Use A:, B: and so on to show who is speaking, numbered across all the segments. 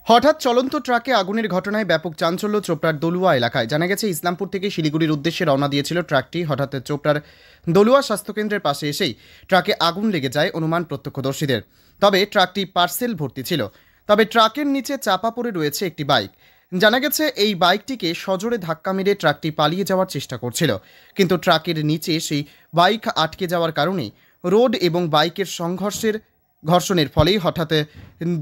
A: হঠাৎ চলন্ত ট্রাকে আগুনের ঘটনায় ব্যাপক চাঞ্চল্য চোপড়ার দলুয়া এলাকায়। জানা গেছে, ইসলামপুর থেকে শিলিগুড়ির উদ্দেশ্যে রওনা দিয়েছিল ট্রাকটি। হঠাৎ চোপড়ার দলুয়া স্বাস্থ্যকেন্দ্রের পাশে এসেই ট্রাকে আগুন লেগে যায় অনুমান প্রত্যক্ষদর্শীদের। তবে ট্রাকটি পার্সেল ভর্তি ছিল। তবে ট্রাকের নিচে চাপা পড়ে রয়েছে একটি বাইক। জানা গেছে, এই বাইকটিকে সজোরে ধাক্কা মেরে ট্রাকটি পালিয়ে যাওয়ার চেষ্টা করছিল, কিন্তু ট্রাকের নিচে সেই বাইক আটকে যাওয়ার কারণেই রোড এবং বাইকের ঘর্ষণের ফলেই হঠাৎ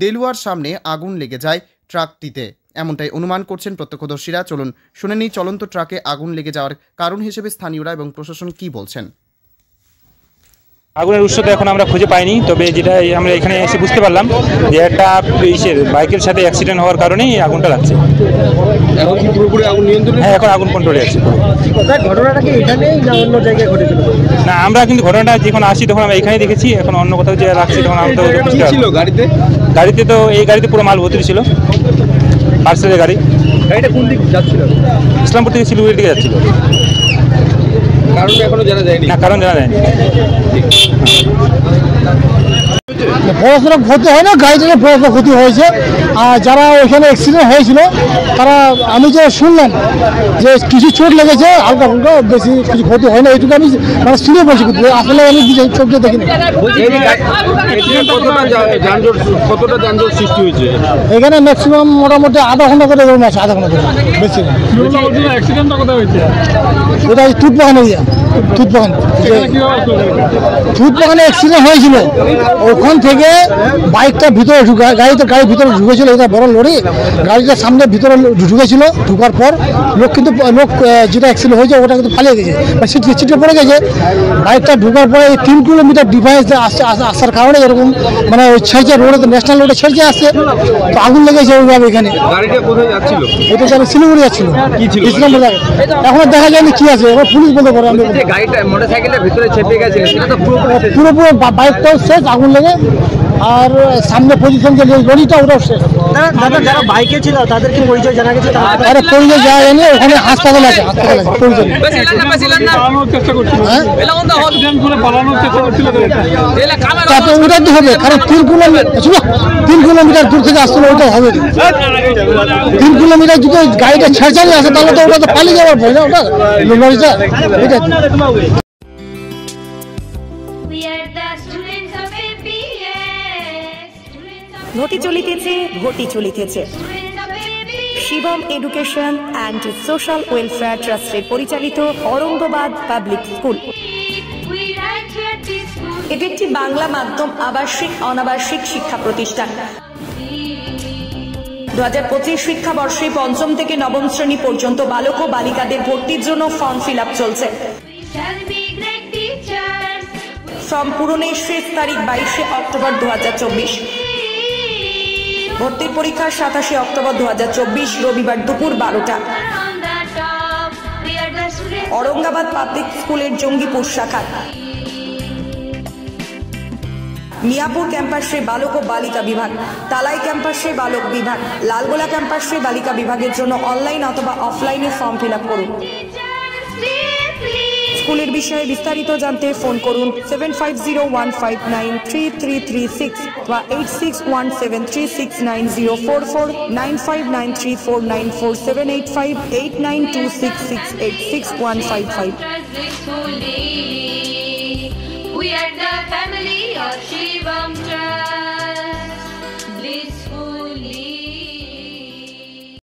A: দেলুয়ার সামনে আগুন লেগে যায় ট্রাকটিতে, এমনটাই অনুমান করছেন প্রত্যক্ষদর্শীরা। চলুন শুনে নিই চলন্ত ট্রাকে আগুন লেগে যাওয়ার কারণ হিসেবে স্থানীয়রা এবং প্রশাসন কি বলছেন।
B: আগুনের উৎস তো এখন আমরা খুঁজে পাইনি, তবে যেটা আমরা এখানে এসে বুঝতে পারলাম যে একটা বাইকের সাথে অ্যাক্সিডেন্ট হওয়ার কারণেই আগুনটা লাগছে।
C: এখন কি পুরোপুরি আগুন নিয়ন্ত্রণে?
B: হ্যাঁ, এখন আগুন কন্ট্রোলে আছে।
C: ঘটনাটা কি এখানেই না অন্য জায়গায় ঘটেছিল?
B: না, আমরা কিন্তু ঘটনাটা যখন আসি তখন আমরা এখানেই দেখেছি। এখন অন্য কোথাও যে লাগছে তখন আমরা তো ছিল গাড়িতে তো এই গাড়িতে পুরো মাল ভর্তি ছিল, পার্সেলের গাড়ি।
C: গাড়িটা কোন দিক যাচ্ছিল?
B: ইসলামপুর থেকে শিলিগুড়ির দিকে যাচ্ছিল।
C: কারণ এখনো জানা যায়নি।
B: না, কারণ জানা যায়নি।
D: পড়াশোনা ক্ষতি হয় না, গাড়িটাকে পড়াশোনা ক্ষতি হয়েছে। আর যারা ওইখানে অ্যাক্সিডেন্ট হয়েছিল তারা, আমি যে শুনলাম যে কিছু চোট লেগেছে, হালকা ফুলকা, বেশি কিছু ক্ষতি হয় না, এইটুকু আমি মানে শুনে বলছি, কিন্তু আসলে আমি চোখ দিয়ে দেখিনি।
C: কতটা যানজট সৃষ্টি হয়েছে
D: এখানে ম্যাক্সিমাম মোটামুটি আধা ঘন্টা করে রুম আছে, আধা ঘন্টা করে বেশি।
C: অ্যাক্সিডেন্টটা কোথায় হয়েছে?
D: ওটা তুতবাগানে তুতবাগানে অ্যাক্সিডেন্ট হয়েছিল। ওখান থেকে বাইকটা ভিতরে গাড়ির ভিতরে ঢুকেছিল, এটা বড় লরি, গাড়িটা সামনে ভিতরে ঢুকেছিল। ঢুকার পর লোক যেটা অ্যাক্সিডেন্ট হয়েছে ওটা কিন্তু পালিয়ে গেছে, ছিটকে পড়ে গেছে। বাইকটা ঢুকার পরে 3 কিলোমিটার ডিভাইস আসার কারণে এরকম মানে ওই ছেড়ে রোডে, ন্যাশনাল রোডে ছেড়ে আসছে, তো আগুন লেগেছে ওইভাবে। এখানে
C: গাড়িটা কোথায় যাচ্ছিল?
D: এটা যাবে শিলিগুড়ি যাচ্ছিল, ইসলামপুর। এখন দেখা যায়নি কি আছে, এবার পুলিশ বলতে পারে।
C: গাড়িটা মোটরসাইকেলের ভিতরে চেপে গেছে,
D: পুরোপুরি বাইকটাও শেষ আগুন লেগে, আর সামনে পজিশন যে লরিটা ওটাও শেষ।
E: দাদা, যারা বাইকে ছিল তাদের কি পরিচয় জানা গেছে?
D: আরে পরিচয় জানা যায়নি, ওখানে হাসপাতাল আছে পরিচয়। তারপরে ওটাই তো হবে, কারণ 3 কিলোমিটার দূর থেকে আসলে ওটা হবে। 3 কিলোমিটার যদি গাড়িটা ছেড়ে আসে তাহলে তো ওটা তো পালিয়ে যাওয়ার ভয় না, ওটা লরিটা। এটা
F: ঘটি চলিতেছে Shivam education and social welfare ট্রাস্টের পরিচালিত অরঙ্গবাদ পাবলিক স্কুল। এটি একটি বাংলা মাধ্যম আবাসিক অনাবাসিক শিক্ষা প্রতিষ্ঠান। 2025 শিক্ষাবর্ষে 5ম থেকে 9ম শ্রেণী পর্যন্ত বালক ও বালিকাদের ভর্তির জন্য ফর্ম ফিল আপ চলছে। ফর্ম পূরণের শেষ তারিখ 22 অক্টোবর 2024। ভর্তির পরীক্ষা 27 অক্টোবর 2024 রবিবার দুপুর 12টা। অরঙ্গাবাদ পাবলিক স্কুলের জঙ্গিপুর শাখা, মিয়াপুর ক্যাম্পাসে বালক ও বালিকা বিভাগ, তালাই ক্যাম্পাসে বালক বিভাগ, লালগোলা ক্যাম্পাসে বালিকা বিভাগের জন্য অনলাইন অথবা অফলাইনে ফর্ম ফিল আপ করুন। স্কুলের বিষয়ে বিস্তারিত জানতে ফোন করুন 7501593336 বা 8617369044, 9593494785, 8926686155।